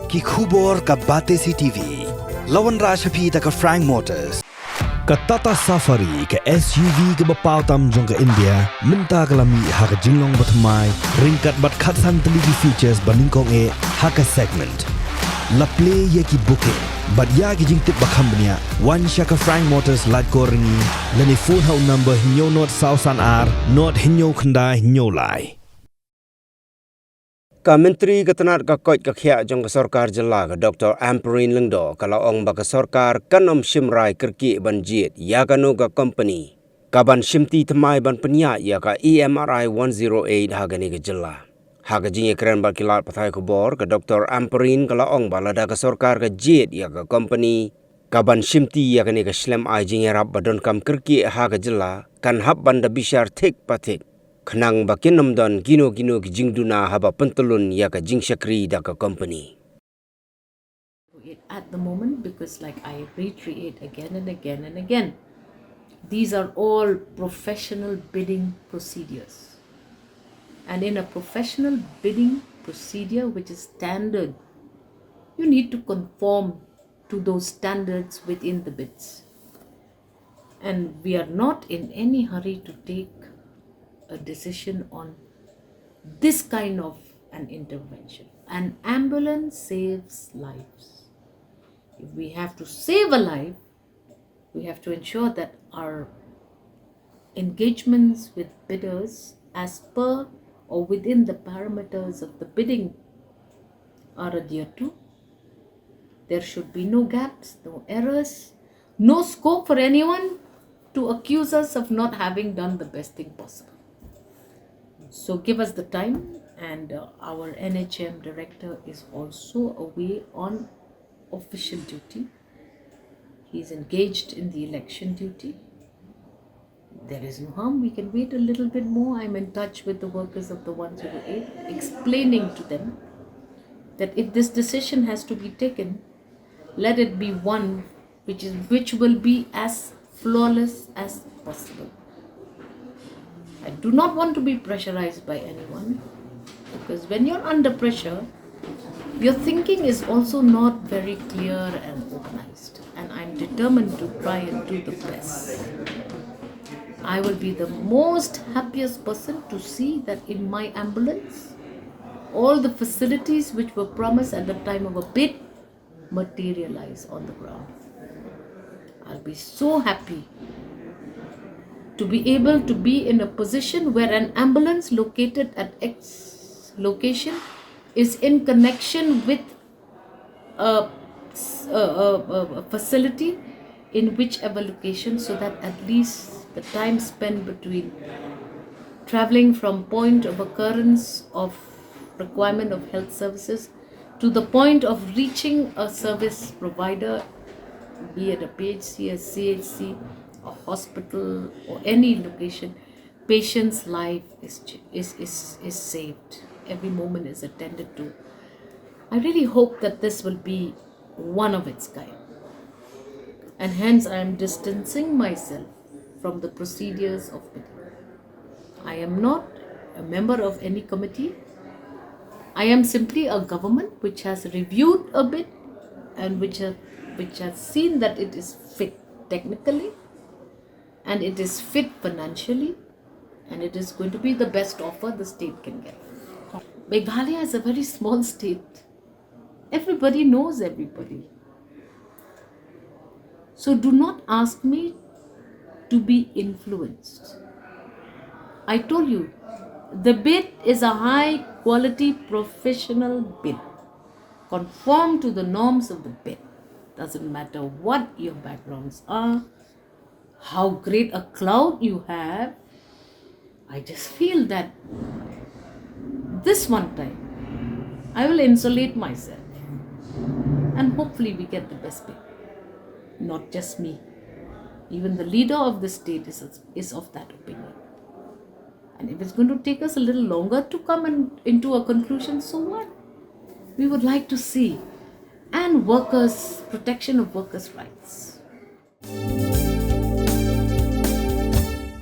ki khubor ka Bate CTV. Lawan Rashapi ta ka Frank Motors. Ka Tata Safari ka SUV ka bapaw tam jong ka India minta ka lami ha ka jinglong batmai ringkat bat khatsan teligi features baningkong e ha ka segment la play ye ki booking but ya ki jing tip bakhambnia one shaka Frank Motors lat ko ringi lani phone hau number hinyo not sausan ar not hinyo khanda hinyo lai Ka Menteri Ketenaga ka Kyrkieh jong ka Sarkar Jilla ka Dr. Amperin Lengdo kalau ong ba ka Sarkar kanom Shim Kyrkieh ban jiet ya kanu ka Kompeni ka ban Shimti temai ban Pynïaid ya ka EMRI-108 hagani ka Jilla haga jinge keren ba kilat pathai ko bor ka Dr. Amperin kalau ong ba lada ka Sarkar ka jiet ya ka Kompeni ka ban Shimti ya kani ka Shlem ai jinge rap badon kam Kyrkieh haga Jilla kan hab ban da bishar thik pathik Kenang bakin namdan gino ki jingduna haba pentulun ya ka jingshakri da ka Kompeni. At the moment, because like I reiterate again and again and again, these are all professional bidding procedures. And in a professional bidding procedure, which is standard, you need to conform to those standards within the bids. And we are not in any hurry to take a decision on this kind of an intervention. An ambulance saves lives. If we have to save a life, we have to ensure that our engagements with bidders as per or within the parameters of the bidding are adhered to. There should be no gaps, no errors, no scope for anyone to accuse us of not having done the best thing possible. So give us the time, and our NHM director is also away on official duty. He is engaged in the election duty. There is no harm, we can wait a little bit more. I'm in touch with the workers of the 108, explaining to them that if this decision has to be taken, let it be one which will be as flawless as possible. I do not want to be pressurized by anyone, because when you're under pressure, your thinking is also not very clear and organized, and I'm determined to try and do the best. I will be the most happiest person to see that in my ambulance, all the facilities which were promised at the time of a bid materialize on the ground. I'll be so happy to be able to be in a position where an ambulance located at X location is in connection with a facility in whichever location, so that at least the time spent between traveling from point of occurrence of requirement of health services to the point of reaching a service provider, be it a PHC, a CHC, a hospital, or any location, patient's life is saved. Every moment is attended to. I really hope that this will be one of its kind. And hence I am distancing myself from the procedures of bidding. I am not a member of any committee. I am simply a government which has reviewed a bid and which has seen that it is fit technically, and it is fit financially, and it is going to be the best offer the state can get. Meghalaya is a very small state. Everybody knows everybody. So do not ask me to be influenced. I told you, the bid is a high quality professional bid. Conform to the norms of the bid. Doesn't matter what your backgrounds are, how great a clout you have. I just feel that this one time I will insulate myself, and hopefully we get the best bid. Not just me. Even the leader of the state is of that opinion. And if it's going to take us a little longer to come into a conclusion, so what? We would like to see. And protection of workers' rights.